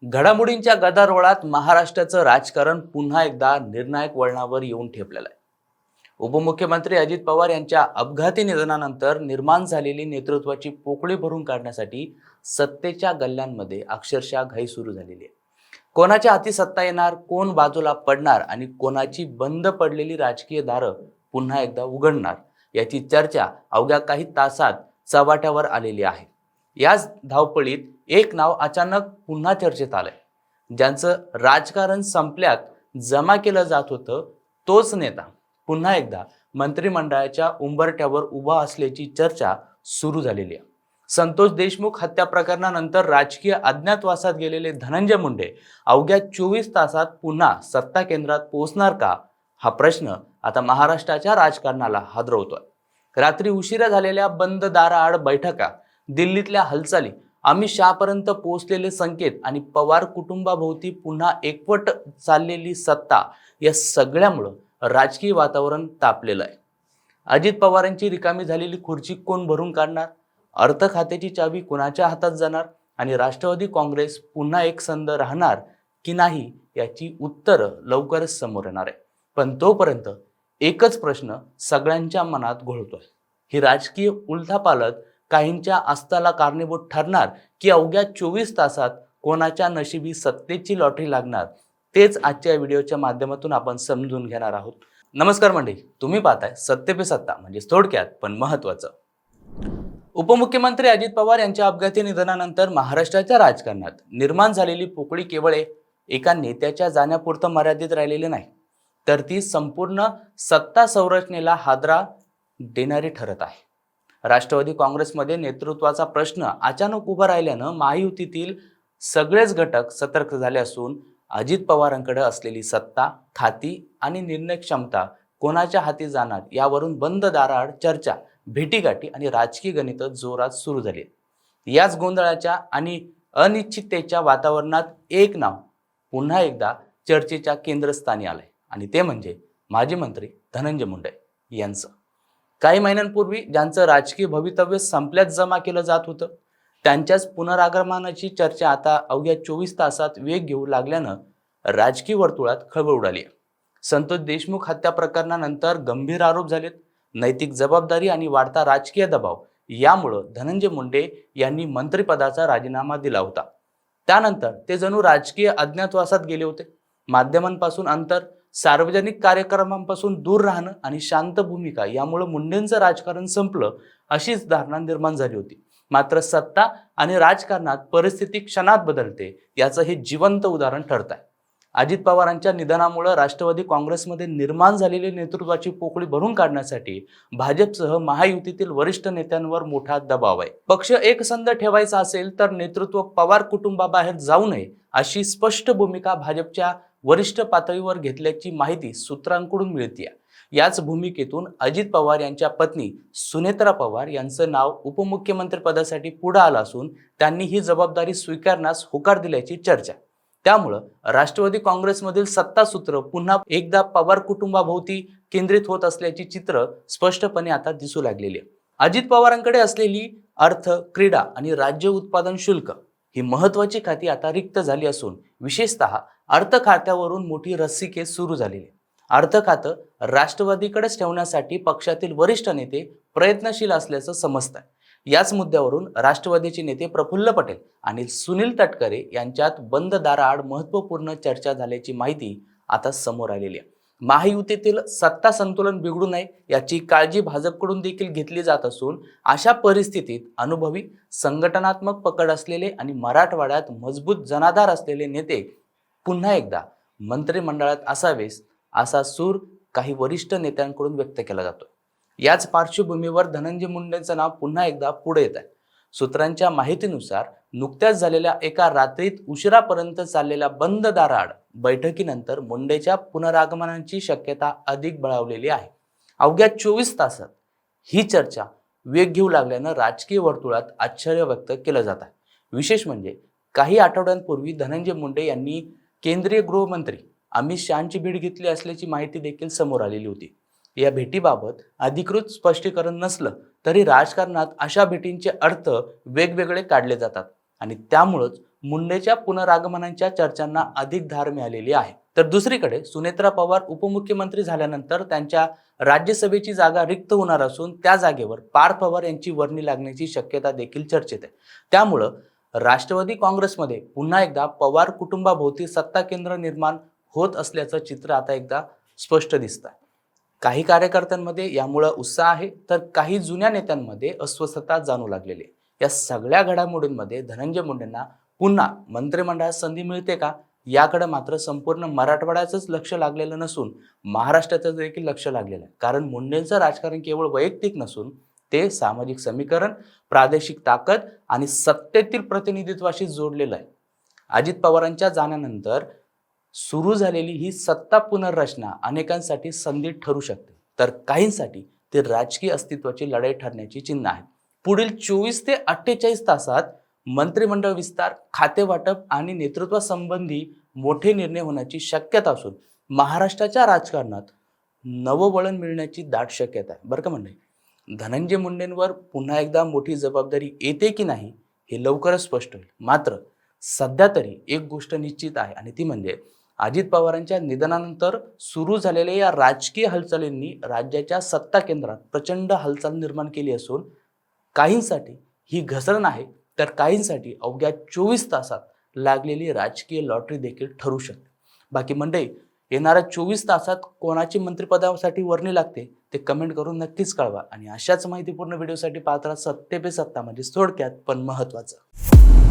घडामोडींच्या गदारोळात महाराष्ट्राचं राजकारण पुन्हा एकदा निर्णायक वळणावर येऊन ठेपलेलं आहे. उपमुख्यमंत्री अजित पवार यांच्या अपघाती निधनानंतर निर्माण झालेली नेतृत्वाची पोकळी भरून काढण्यासाठी सत्तेच्या गल्ल्यांमध्ये अक्षरशः घाई सुरू झालेली आहे. कोणाच्या हाती सत्ता येणार, कोण बाजूला पडणार आणि कोणाची बंद पडलेली राजकीय दारं पुन्हा एकदा उघडणार याची चर्चा अवघ्या काही तासात चव्हाट्यावर आलेली आहे. याच धावपळीत एक नाव अचानक पुन्हा चर्चेत आलंय. ज्यांचं राजकारण संपल्यात जमा केलं जात होतं तोच नेता पुन्हा एकदा मंत्रिमंडळाच्या उंबरठ्यावर उभा असल्याची चर्चा सुरू झालेली आहे. संतोष देशमुख हत्या प्रकरणानंतर राजकीय अज्ञातवासात गेलेले धनंजय मुंडे अवघ्या 24 तासात पुन्हा सत्ता केंद्रात पोहोचणार का, हा प्रश्न आता महाराष्ट्राच्या राजकारणाला हादरवतोय. रात्री उशिरा झालेल्या बंद दाराआड बैठका, दिल्लीतल्या हालचाली, अमित शहापर्यंत पोहोचलेले संकेत आणि पवार कुटुंबाभोवती पुन्हा एकवट चाललेली सत्ता या सगळ्यामुळं राजकीय वातावरण तापलेलं आहे. अजित पवारांची रिकामी झालेली खुर्ची कोण भरून काढणार, अर्थ खात्याची चावी कुणाच्या हातात जाणार आणि राष्ट्रवादी काँग्रेस पुन्हा एकसंध राहणार की नाही याची उत्तरं लवकरच समोर येणार आहे. पण तोपर्यंत एकच प्रश्न सगळ्यांच्या मनात घोळतोय. ही राजकीय उलथापालथ काहींच्या अस्ताला कारणीभूत ठरणार की अवघ्या 24 तासात कोणाच्या नशिबी सत्तेची लॉटरी लागणार, तेच आजच्या व्हिडिओच्या माध्यमातून आपण समजून घेणार आहोत. नमस्कार मंडळी, तुम्ही पाहताय सत्ते पे सत्ता, म्हणजे थोडक्यात पण महत्वाचं. उपमुख्यमंत्री अजित पवार यांच्या अपघाती निधनानंतर महाराष्ट्राच्या राजकारणात निर्माण झालेली पोकळी केवळ एका नेत्याच्या जाण्यापुरतं मर्यादित राहिलेली नाही, तर ती संपूर्ण सत्ता संरचनेला हादरा देणारी ठरत आहे. राष्ट्रवादी काँग्रेसमध्ये नेतृत्वाचा प्रश्न अचानक उभा राहिल्यानं महायुतीतील सगळेच घटक सतर्क झाले असून अजित पवारांकडे असलेली सत्ता, खाती आणि निर्णय क्षमता कोणाच्या हाती जाणार यावरून बंद दाराआड चर्चा, भेटीगाठी आणि राजकीय गणित जोरात सुरू झाली. याच गोंधळाच्या आणि अनिश्चिततेच्या वातावरणात एक नाव पुन्हा एकदा चर्चेच्या केंद्रस्थानी आलंय आणि ते म्हणजे माजी मंत्री धनंजय मुंडे यांचं. काही महिन्यांपूर्वी ज्यांचं राजकीय भवितव्य संपल्यात जमा केलं जात होतं, त्यांच्याच पुनरागमनाची चर्चा आता अवघ्या 24 तासात वेग घेऊ लागल्यानं राजकीय वर्तुळात खळबळ उडाली आहे. संतोष देशमुख हत्या प्रकरणानंतर गंभीर आरोप झालेत. नैतिक जबाबदारी आणि वाढता राजकीय दबाव यामुळं धनंजय मुंडे यांनी मंत्रिपदाचा राजीनामा दिला होता. त्यानंतर ते जणू राजकीय अज्ञातवासात गेले होते. माध्यमांपासून अंतर, सार्वजनिक कार्यक्रमांपासून दूर राहणं आणि शांत भूमिका यामुळे मुंडेंचं राजकारण संपलं अशीच धारणा निर्माण झाली होती. मात्र सत्ता आणि राजकारणात परिस्थिती क्षणात बदलते याचं हे जिवंत उदाहरण ठरत आहे. अजित पवारांच्या निधनामुळे राष्ट्रवादी काँग्रेसमध्ये निर्माण झालेली नेतृत्वाची पोकळी भरून काढण्यासाठी भाजपसह महायुतीतील वरिष्ठ नेत्यांवर मोठा दबाव आहे. पक्ष एकसंध ठेवायचा असेल तर नेतृत्व पवार कुटुंबाबाहेर जाऊ नये अशी स्पष्ट भूमिका भाजपच्या वरिष्ठ पातळीवर घेतल्याची माहिती सूत्रांकडून मिळते. याच भूमिकेतून अजित पवार यांच्या पत्नी सुनेत्रा पवार यांचं नाव उपमुख्यमंत्री पदासाठी पुढे आलं असून त्यांनी ही जबाबदारी स्वीकारण्यास होकार दिल्याची चर्चा. त्यामुळं राष्ट्रवादी काँग्रेसमधील सत्तासूत्र पुन्हा एकदा पवार कुटुंबाभोवती केंद्रित होत असल्याची चित्र स्पष्टपणे आता दिसू लागलेली आहे. अजित पवारांकडे असलेली अर्थ, क्रीडा आणि राज्य उत्पादन शुल्क ही महत्वाची खाती आता रिक्त झाली असून विशेषतः अर्थ खात्यावरून मोठी रस्सीखेच सुरू झालेली आहे. अर्थ खातं राष्ट्रवादीकडेच ठेवण्यासाठी पक्षातील वरिष्ठ नेते प्रयत्नशील असल्याचं समजतं. याच मुद्द्यावरून राष्ट्रवादीचे नेते प्रफुल्ल पटेल आणि सुनील तटकरे यांच्यात बंद दाराआड महत्त्वपूर्ण चर्चा झाल्याची माहिती आता समोर आलेली आहे. महायुतीतील सत्ता संतुलन बिघडू नये याची काळजी भाजपकडून देखील घेतली जात असून अशा परिस्थितीत अनुभवी, संघटनात्मक पकड असलेले आणि मराठवाड्यात मजबूत जनाधार असलेले नेते पुन्हा एकदा मंत्रिमंडळात असावेस असा सूर काही वरिष्ठ नेत्यांकडून व्यक्त केला जातो. याच पार्श्वभूमीवर धनंजय मुंडेंचं नाव पुन्हा एकदा पुढे येत आहे. सूत्रांच्या माहितीनुसार नुकत्याच झालेल्या एका रात्रीत उशिरापर्यंत चाललेल्या बंद दाराआड बैठकीनंतर मुंडेच्या पुनरागमनाची शक्यता अधिक बळावलेली आहे. अवघ्या 24 तासात ही चर्चा वेग घेऊ लागल्यानं राजकीय वर्तुळात आश्चर्य व्यक्त केलं जात आहे. विशेष म्हणजे काही आठवड्यांपूर्वी धनंजय मुंडे यांनी केंद्रीय गृहमंत्री अमित शहांची भेट घेतली असल्याची माहिती देखील समोर आलेली होती. या भेटीबाबत अधिकृत स्पष्टीकरण नसलं तरी राजकारणात अशा भेटींचे अर्थ वेगवेगळे काढले जातात आणि त्यामुळेच मुंडेच्या पुनरागमनाच्या चर्चांना अधिक धार मिळालेली आहे. तर दुसरीकडे सुनेत्रा पवार उपमुख्यमंत्री झाल्यानंतर त्यांच्या राज्यसभेची जागा रिक्त होणार असून त्या जागेवर पार्थ पवार यांची वर्णी लागण्याची शक्यता देखील चर्चेत आहे. त्यामुळं राष्ट्रवादी काँग्रेसमध्ये पुन्हा एकदा पवार कुटुंबाभोवती सत्ता केंद्र निर्माण होत असल्याचं चित्र आता एकदा स्पष्ट दिसतं. काही कार्यकर्त्यांमध्ये यामुळे उत्साह आहे, तर काही जुन्या नेत्यांमध्ये अस्वस्थता जाणू लागलेली आहे. या सगळ्या घडामोडींमध्ये धनंजय मुंडेंना पुन्हा मंत्रिमंडळात संधी मिळते का, याकडे मात्र संपूर्ण मराठवाड्याचंच लक्ष लागलेलं नसून महाराष्ट्राचं देखील लक्ष लागलेलं आहे. कारण मुंडेंचं राजकारण केवळ वैयक्तिक नसून ते सामाजिक समीकरण, प्रादेशिक ताकद आणि सत्तेतील प्रतिनिधित्वाशी जोडलेलं आहे. अजित पवारांच्या जाण्यानंतर सुरू झालेली ही सत्ता पुनर्रचना अनेकांसाठी संधी ठरू शकते, तर काहींसाठी ते राजकीय अस्तित्वाची लढाई ठरण्याची चिन्ह आहे. पुढील 24 ते 48 तासात मंत्रिमंडळ विस्तार, खाते वाटप आणि नेतृत्वासंबंधी मोठे निर्णय होण्याची शक्यता असून महाराष्ट्राच्या राजकारणात नवं वळण मिळण्याची दाट शक्यता आहे. बरं का मंडळी, धनंजय मुंडेंवर पुन्हा एकदा मोठी जबाबदारी येते की नाही हे लवकरच स्पष्ट होईल. मात्र सध्या तरी एक गोष्ट निश्चित आहे आणि ती म्हणजे अजित पवारांच्या निधनानंतर सुरू झालेल्या या राजकीय हालचालींनी राज्याच्या सत्ता केंद्रात प्रचंड हालचाल निर्माण केली असून काहींसाठी ही घसरण आहे, तर काहींसाठी अवघ्या 24 तासात लागलेली राजकीय लॉटरी देखील ठरू शकते. बाकी मंडळी, येणाऱ्या 24 तासात कोणाची मंत्रिपदासाठी वर्णी लागते ते कमेंट करून नक्कीच कळवा आणि अशाच माहितीपूर्ण व्हिडिओसाठी पाहत राहा सत्ते पे सत्ता, म्हणजे थोडक्यात पण महत्त्वाचं.